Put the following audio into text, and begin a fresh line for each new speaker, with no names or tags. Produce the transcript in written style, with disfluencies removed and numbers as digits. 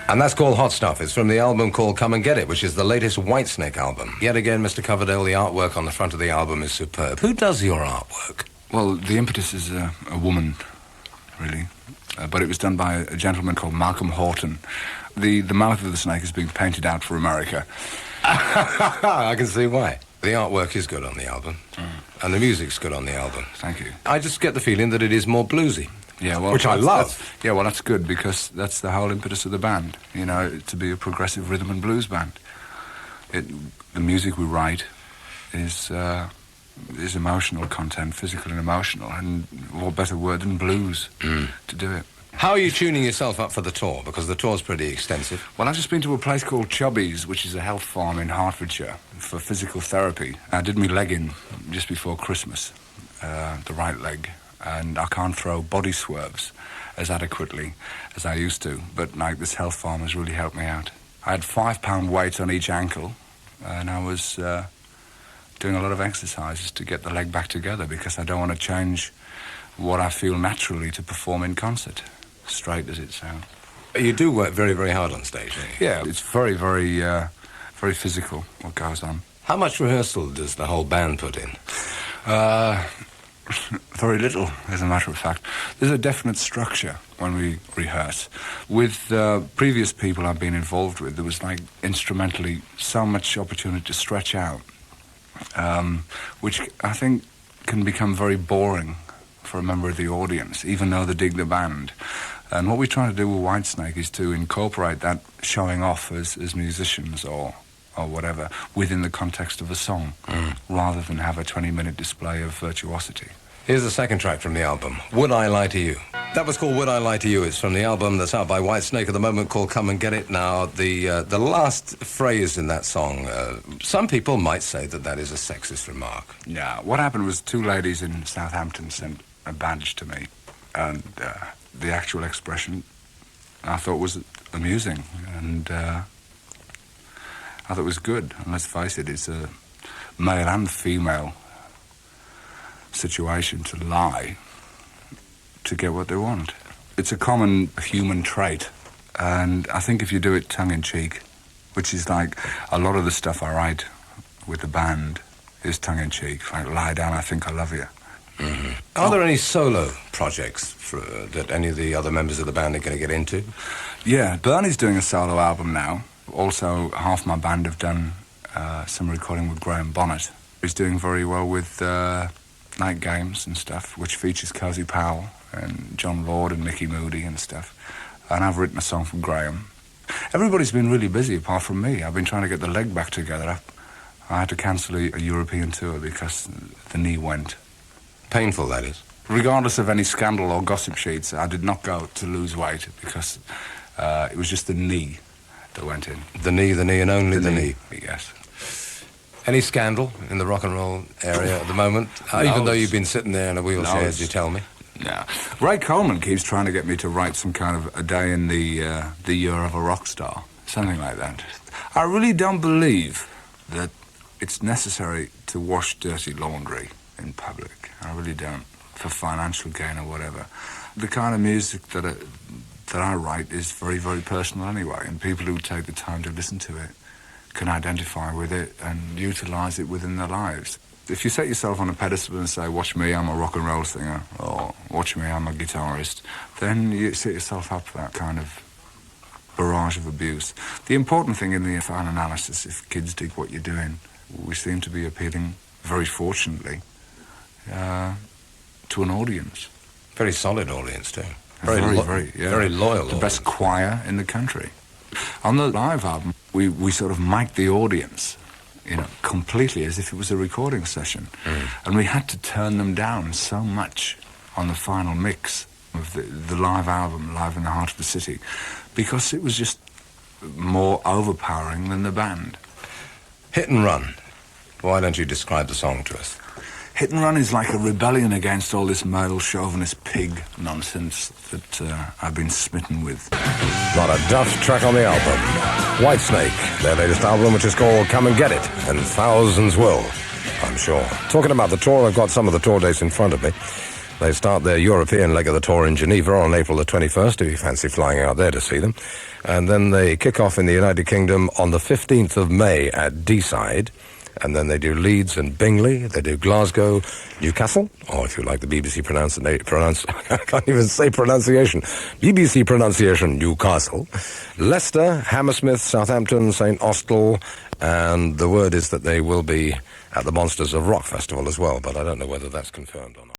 And that's called Hot Stuff. It's from the album called Come and Get It, which is the latest Whitesnake album. Yet again, Mr. Coverdale, the artwork on the front of the album is superb. Who does your artwork?
Well, the impetus is a woman, really. But it was done by a gentleman called Malcolm Horton. The mouth of the snake is being painted out for America.
I can see why. The artwork is good on the album, and the music's good on the album.
Thank you.
I just get the feeling that it is more bluesy, which I love.
That's good, because that's the whole impetus of the band, you know, to be a progressive rhythm and blues band. The music we write is emotional content, physical and emotional, and what better word than blues to do it.
How are you tuning yourself up for the tour? Because the tour's pretty extensive.
Well, I've just been to a place called Chubby's, which is a health farm in Hertfordshire, for physical therapy. I did my leg in just before Christmas, the right leg, and I can't throw body swerves as adequately as I used to, but like this health farm has really helped me out. I had 5-pound weights on each ankle, and I was doing a lot of exercises to get the leg back together, because I don't want to change what I feel naturally to perform in concert, straight as it sounds.
You do work very, very hard on stage, don't you?
Yeah, it's very, very, very physical, what goes on.
How much rehearsal does the whole band put in?
Very little, as a matter of fact. There's a definite structure when we rehearse. With previous people I've been involved with, there was, like, instrumentally so much opportunity to stretch out, which I think can become very boring for a member of the audience, even though they dig the band. And what we're trying to do with Whitesnake is to incorporate that showing off as musicians or whatever within the context of a song, rather than have a 20-minute display of virtuosity.
Here's the second track from the album, Would I Lie to You? That was called Would I Lie to You. It's from the album that's out by Whitesnake at the moment called Come and Get It. Now, the last phrase in that song, some people might say that is a sexist remark.
Yeah, what happened was 2 ladies in Southampton sent a badge to me, and the actual expression I thought was amusing, and I thought it was good. And let's face it, it's a male and female situation to lie to get what they want. It's a common human trait, and I think if you do it tongue-in-cheek, which is like a lot of the stuff I write with the band is tongue-in-cheek, like Lie Down, I Think I Love You.
Mm-hmm. Are there any solo projects that any of the other members of the band are going to get into?
Yeah, Bernie's doing a solo album now. Also, half my band have done some recording with Graham Bonnet. He's doing very well with Night Games and stuff, which features Cozy Powell and John Lord and Mickey Moody and stuff. And I've written a song for Graham. Everybody's been really busy apart from me. I've been trying to get the leg back together. I had to cancel a European tour because the knee went.
Painful, that is.
Regardless of any scandal or gossip sheets, I did not go to lose weight because it was just the knee that went in.
The knee, and only the knee.
Yes.
Any scandal in the rock and roll area at the moment? Even though you've been sitting there in a wheelchair, as you tell me?
No. Ray Coleman keeps trying to get me to write some kind of a day in the year of a rock star, something like that. I really don't believe that it's necessary to wash dirty laundry in public. I really don't, for financial gain or whatever. The kind of music that I write is very, very personal anyway, and people who take the time to listen to it can identify with it and utilise it within their lives. If you set yourself on a pedestal and say, watch me, I'm a rock and roll singer, or watch me, I'm a guitarist, then you set yourself up for that kind of barrage of abuse. The important thing in the final analysis, if kids dig what you're doing, we seem to be appealing, very fortunately, to an audience.
Very solid audience, too.
Very loyal.
The
audience. Best choir in the country. On the live album, we sort of mic'd the audience, you know, completely as if it was a recording session. And we had to turn them down so much on the final mix of the live album, Live in the Heart of the City, because it was just more overpowering than the band.
Hit and Run. Why don't you describe the song to us?
Hit and Run is like a rebellion against all this male chauvinist pig nonsense that I've been smitten with.
Not a daft track on the album. Whitesnake, their latest album, which is called Come and Get It, and thousands will, I'm sure. Talking about the tour, I've got some of the tour dates in front of me. They start their European leg of the tour in Geneva on April the 21st, if you fancy flying out there to see them. And then they kick off in the United Kingdom on the 15th of May at Deeside. And then they do Leeds and Bingley. They do Glasgow, Newcastle, or if you like the BBC I can't even say pronunciation. BBC pronunciation, Newcastle. Leicester, Hammersmith, Southampton, St Austell, and the word is that they will be at the Monsters of Rock Festival as well, but I don't know whether that's confirmed or not.